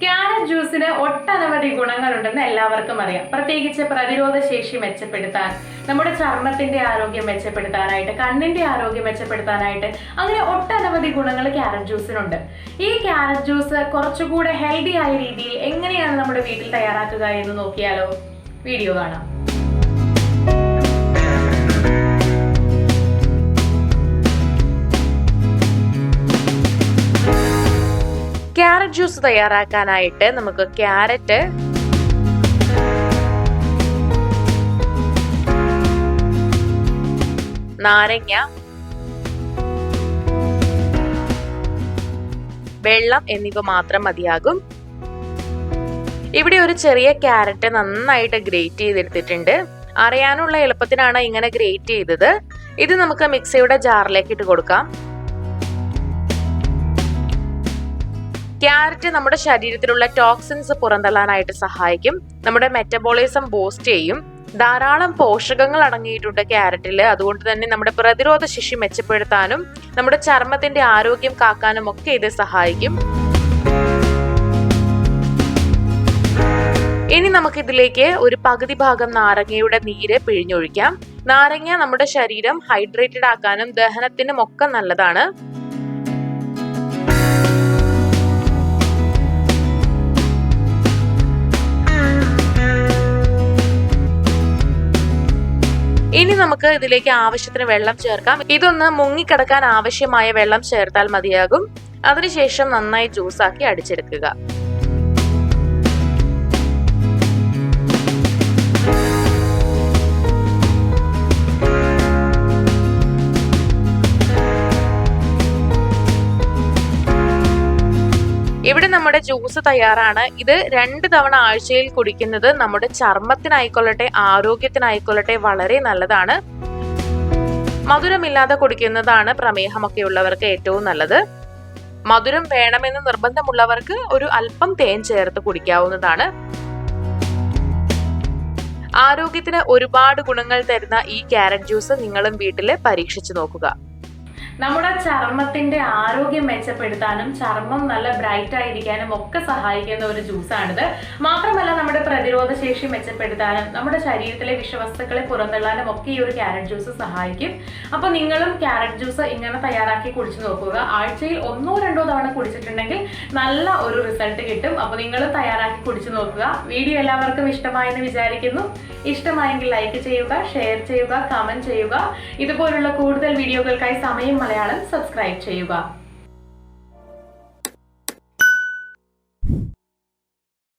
Carrot ജ്യൂസിന് ഒട്ടനവധി ഗുണങ്ങളുണ്ടെന്ന് എല്ലാവർക്കും അറിയാം. പ്രത്യേകിച്ച് പ്രതിരോധ ശേഷി മെച്ചപ്പെടുത്താൻ, നമ്മുടെ ചർമ്മത്തിന്റെ ആരോഗ്യം മെച്ചപ്പെടുത്താനായിട്ട്, കണ്ണിന്റെ ആരോഗ്യം മെച്ചപ്പെടുത്താനായിട്ട്, അങ്ങനെ ഒട്ടനവധി ഗുണങ്ങൾ ക്യാരറ്റ് ജ്യൂസിനുണ്ട്. ഈ ക്യാരറ്റ് ജ്യൂസ് കുറച്ചുകൂടെ ഹെൽത്തി ആയ രീതിയിൽ എങ്ങനെയാണ് നമ്മുടെ വീട്ടിൽ തയ്യാറാക്കുക എന്ന് നോക്കിയാലോ? വീഡിയോ കാണാം. ക്യാരറ്റ് ജ്യൂസ് തയ്യാറാക്കാനായിട്ട് നമുക്ക് ക്യാരറ്റ്, നാരങ്ങ, വെള്ളം എന്നിവ മാത്രം മതിയാകും. ഇവിടെ ഒരു ചെറിയ ക്യാരറ്റ് നന്നായിട്ട് ഗ്രേറ്റ് ചെയ്തെടുത്തിട്ടുണ്ട്. അറിയാനുള്ള എളുപ്പത്തിനാണ് ഇങ്ങനെ ഗ്രേറ്റ് ചെയ്തത്. ഇത് നമുക്ക് മിക്സിയുടെ ജാറിലേക്ക് ഇട്ട് കൊടുക്കാം. ക്യാരറ്റ് നമ്മുടെ ശരീരത്തിലുള്ള ടോക്സിൻസ് പുറന്തള്ളാനായിട്ട് സഹായിക്കും. നമ്മുടെ മെറ്റബോളിസം ബൂസ്റ്റ് ചെയ്യും. ധാരാളം പോഷകങ്ങൾ അടങ്ങിയിട്ടുണ്ട് ക്യാരറ്റിൽ. അതുകൊണ്ട് തന്നെ നമ്മുടെ പ്രതിരോധ ശേഷി മെച്ചപ്പെടുത്താനും നമ്മുടെ ചർമ്മത്തിന്റെ ആരോഗ്യം കാക്കാനും ഒക്കെ ഇത് സഹായിക്കും. ഇനി നമുക്ക് ഇതിലേക്ക് ഒരു പകുതി ഭാഗം നാരങ്ങയുടെ നീര് പിഴിഞ്ഞൊഴിക്കാം. നാരങ്ങ നമ്മുടെ ശരീരം ഹൈഡ്രേറ്റഡ് ആക്കാനും ദഹനത്തിനും ഒക്കെ നല്ലതാണ്. ഇനി നമുക്ക് ഇതിലേക്ക് ആവശ്യത്തിന് വെള്ളം ചേർക്കാം. ഇതൊന്ന് മുങ്ങിക്കിടക്കാൻ ആവശ്യമായ വെള്ളം ചേർത്താൽ മതിയാകും. അതിനുശേഷം നന്നായി ജ്യൂസാക്കി അടിച്ചെടുക്കുക. ഇവിടെ നമ്മുടെ ജ്യൂസ് തയ്യാറാണ്. ഇത് 2 തവണ ആഴ്ചയിൽ കുടിക്കുന്നത് നമ്മുടെ ചർമ്മത്തിനായിക്കൊള്ളട്ടെ ആരോഗ്യത്തിനായിക്കൊള്ളട്ടെ വളരെ നല്ലതാണ്. മധുരമില്ലാതെ കുടിക്കുന്നതാണ് പ്രമേഹമൊക്കെ ഉള്ളവർക്ക് ഏറ്റവും നല്ലത്. മധുരം വേണമെന്ന് നിർബന്ധമുള്ളവർക്ക് ഒരു അല്പം തേൻ ചേർത്ത് കുടിക്കാവുന്നതാണ്. ആരോഗ്യത്തിന് ഒരുപാട് ഗുണങ്ങൾ തരുന്ന ഈ ക്യാരറ്റ് ജ്യൂസ് നിങ്ങളും വീട്ടിൽ പരീക്ഷിച്ചു നോക്കുക. നമ്മുടെ ചർമ്മത്തിന്റെ ആരോഗ്യം മെച്ചപ്പെടുത്താനും ചർമ്മം നല്ല ബ്രൈറ്റ് ആയിരിക്കാനും ഒക്കെ സഹായിക്കുന്ന ഒരു ജ്യൂസാണിത്. മാത്രമല്ല നമ്മുടെ പ്രതിരോധ ശേഷി മെച്ചപ്പെടുത്താനും നമ്മുടെ ശരീരത്തിലെ വിഷവസ്തുക്കളെ പുറന്തള്ളാനും ഒക്കെ ഈ ഒരു ക്യാരറ്റ് ജ്യൂസ് സഹായിക്കും. അപ്പോൾ നിങ്ങളും ക്യാരറ്റ് ജ്യൂസ് ഇങ്ങനെ തയ്യാറാക്കി കുടിച്ചു നോക്കുക. ആഴ്ചയിൽ 1-2 തവണ കുടിച്ചിട്ടുണ്ടെങ്കിൽ നല്ല ഒരു റിസൾട്ട് കിട്ടും. അപ്പോൾ നിങ്ങളും തയ്യാറാക്കി കുടിച്ചു നോക്കുക. വീഡിയോ എല്ലാവർക്കും ഇഷ്ടമായെന്ന് വിചാരിക്കുന്നു. ഇഷ്ടമായെങ്കിൽ ലൈക്ക് ചെയ്യുക, ഷെയർ ചെയ്യുക, കമന്റ് ചെയ്യുക. ഇതുപോലുള്ള കൂടുതൽ വീഡിയോകൾക്കായി സമയം മലയാളം സബ്സ്ക്രൈബ് ചെയ്യുക.